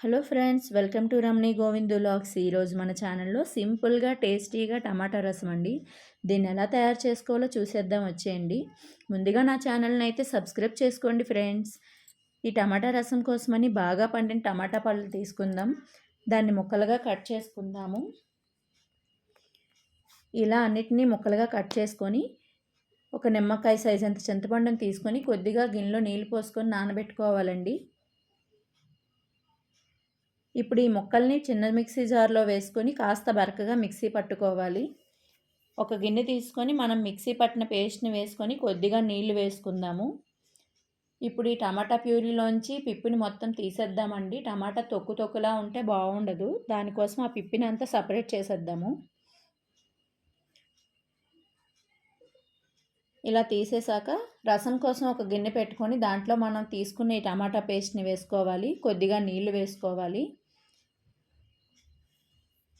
Hello friends, welcome to Ramani Govind vlogs. ఈరోజు మన ఛానల్లో సింపుల్గా టేస్టీగా టమాటా రసం అండి. దీన్ని ఎలా తయారు చేసుకోవాలో చూసేద్దాం వచ్చేయండి. ముందుగా నా ఛానల్ని అయితే సబ్స్క్రైబ్ చేసుకోండి ఫ్రెండ్స్. ఈ టమాటా రసం కోసమని బాగా పండిన టమాటా పళ్ళు తీసుకుందాం. దాన్ని ముక్కలుగా కట్ చేసుకుందాము. ఇలా అన్నిటినీ ముక్కలుగా కట్ చేసుకొని ఒక నిమ్మకాయ సైజ్ అంత చింతపండుని తీసుకొని కొద్దిగా గిన్నెలో నీళ్ళు పోసుకొని నానబెట్టుకోవాలండి. ఇప్పుడు ఈ ముక్కల్ని చిన్న మిక్సీ జార్లో వేసుకొని కాస్త బరకగా మిక్సీ పట్టుకోవాలి. ఒక గిన్నె తీసుకొని మనం మిక్సీ పట్టిన పేస్ట్ని వేసుకొని కొద్దిగా నీళ్లు వేసుకుందాము. ఇప్పుడు ఈ టమాటా ప్యూరీలోంచి పిప్పిని మొత్తం తీసేద్దామండి. టమాటా తొక్కులా ఉంటే బాగుండదు, దానికోసం ఆ పిప్పిని అంతా సపరేట్ చేసేద్దాము. ఇలా తీసేసాక రసం కోసం ఒక గిన్నె పెట్టుకొని దాంట్లో మనం తీసుకున్న ఈ టమాటా పేస్ట్ని వేసుకోవాలి. కొద్దిగా నీళ్లు వేసుకోవాలి.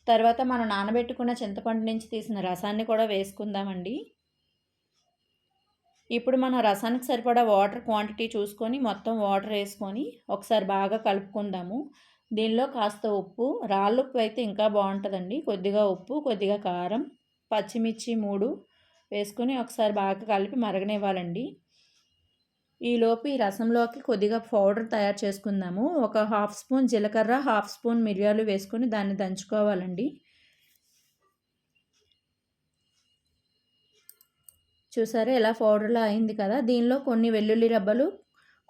తర్వాత మనం నానబెట్టుకున్న చింతపండు నుంచి తీసిన రసాన్ని కూడా వేసుకుందామండి. ఇప్పుడు మనం రసానికి సరిపడా వాటర్ క్వాంటిటీ చూసుకొని మొత్తం వాటర్ వేసుకొని ఒకసారి బాగా కలుపుకుందాము. దీనిలో కాస్త ఉప్పు, రాళ్ళుప్పు అయితే ఇంకా బాగుంటుందండి. కొద్దిగా ఉప్పు, కొద్దిగా కారం, పచ్చిమిర్చి 3 వేసుకొని ఒకసారి బాగా కలిపి మరగనివ్వాలండి. ఈలోపు ఈ రసంలోకి కొద్దిగా పౌడర్ తయారు చేసుకుందాము. ఒక 1/2 స్పూన్ జీలకర్ర, 1/2 స్పూన్ మిరియాలు వేసుకొని దాన్ని దంచుకోవాలండి. చూసారా ఎలా పౌడర్లా అయింది కదా. దీనిలో కొన్ని వెల్లుల్లి రబ్బలు,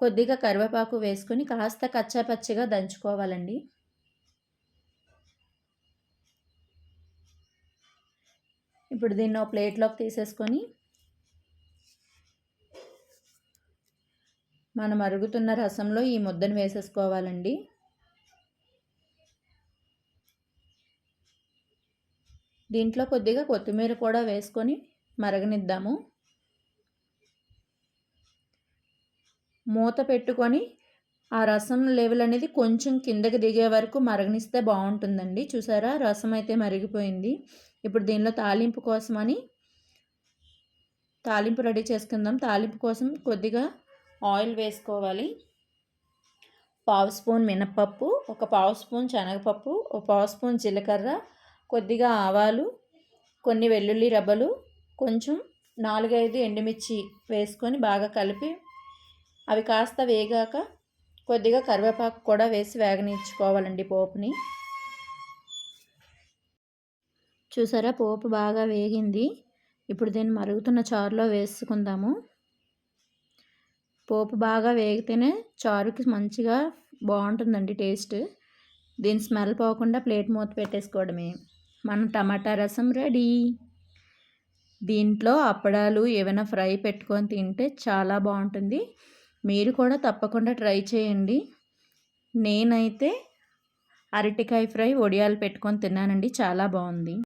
కొద్దిగా కరివేపాకు వేసుకొని కాస్త కచ్చాపచ్చిగా దంచుకోవాలండి. ఇప్పుడు దీన్ని ఒక ప్లేట్లోకి తీసేసుకొని మనం మరుగుతున్న రసంలో ఈ ముద్దను వేసేసుకోవాలండి. దీంట్లో కొద్దిగా కొత్తిమీర కూడా వేసుకొని మరగనిద్దాము. మూత పెట్టుకొని ఆ రసం లెవెల్ అనేది కొంచెం కిందకి దిగే వరకు మరగనిస్తే బాగుంటుందండి. చూసారా రసం అయితే మరిగిపోయింది. ఇప్పుడు దీనిలో తాలింపు కోసమని తాలింపు రెడీ చేసుకుందాం. తాలింపు కోసం కొద్దిగా ఆయిల్ వేసుకోవాలి. 1/2 స్పూన్ మినప్పప్పు, ఒక 1/2 స్పూన్ శనగపప్పు, ఒక 1/2 స్పూన్ జీలకర్ర, కొద్దిగా ఆవాలు, కొన్ని వెల్లుల్లి రబ్బలు, కొంచెం 4-5 ఎండుమిర్చి వేసుకొని బాగా కలిపి అవి కాస్త వేగాక కొద్దిగా కరివేపాకు కూడా వేసి వేగనిచ్చుకోవాలండి పోపుని. చూసారా పోపు బాగా వేగింది. ఇప్పుడు దీన్ని మరుగుతున్న చారులో వేసుకుందాము. పోపు బాగా వేగితేనే చారుకి మంచిగా బాగుంటుందండి టేస్ట్. దీని స్మెల్ పోకుండా ప్లేట్ మూత పెట్టేసుకోవడమే. మన టమాటా రసం రెడీ. దీంట్లో అప్పడాలు ఏమైనా ఫ్రై పెట్టుకొని తింటే చాలా బాగుంటుంది. మీరు కూడా తప్పకుండా ట్రై చేయండి. నేనైతే అరటికాయ ఫ్రై వడియాలు పెట్టుకొని తిన్నానండి, చాలా బాగుంది.